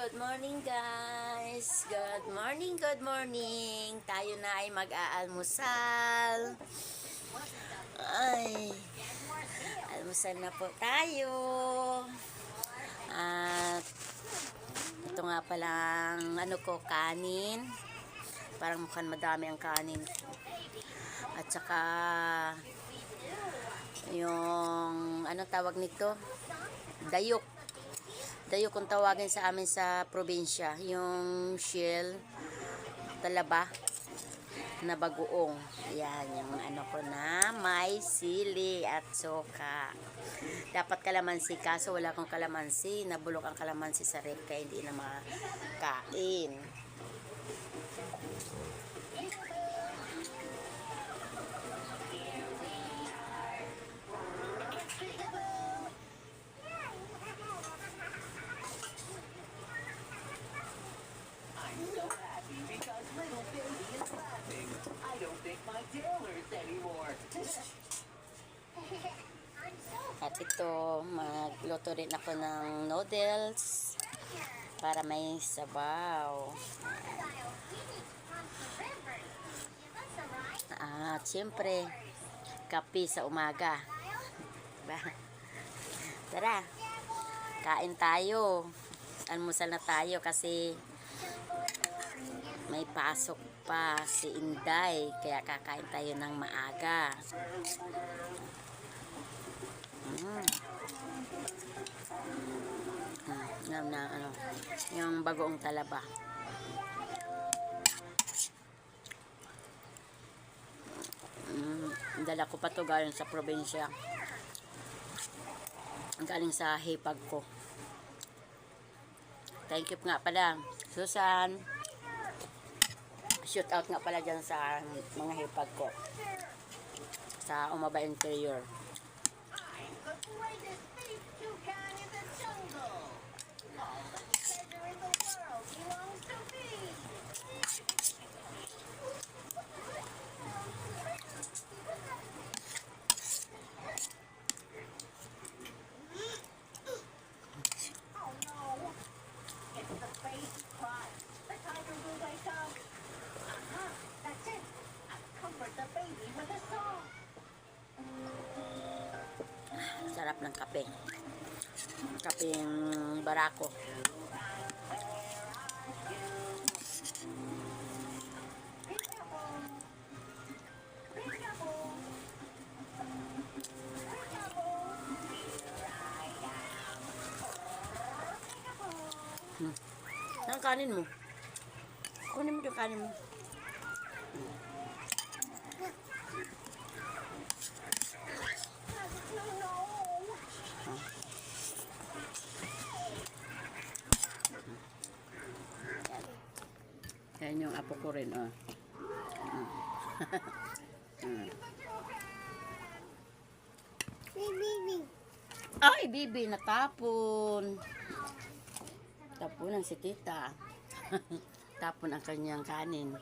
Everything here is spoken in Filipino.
Good morning guys. Good morning, good morning. Tayo na ay mag-aalmusal. Ay, almusal na po tayo. At ito nga palang kanin. Parang mukhang madami ang kanin. At saka yung tawag nito? Dayok. Dayo kung tawagin sa amin sa probinsya, yung shell, talaba na bagoong. Yan, yung ko na may sili at soka. Dapat kalamansi, kaso wala akong kalamansi. Nabulok ang kalamansi sa rep, kaya hindi na makain. At ito, magluto rin ako ng noodles para may sabaw. At siyempre, kape sa umaga. Tara, kain tayo. Almusal na tayo kasi may pasok pa si Inday, kaya kakain tayo ng maaga. Yung bagoong talaba. Dala ko pa to galing sa probinsya. Galing sa hipag ko. Thank you nga pala, Susan. Shoot out nga pala dyan sa mga hipag ko. Sa Umaba Interior. Sarap ng kape. Kapeng barako. Ang kanin mo. Kunin mo yung kanin mo. Yan yung apo ko rin, oh. Bibi. Ay, bibi, natapon. Tapon ang si tita. Tapon ang kanyang kanin.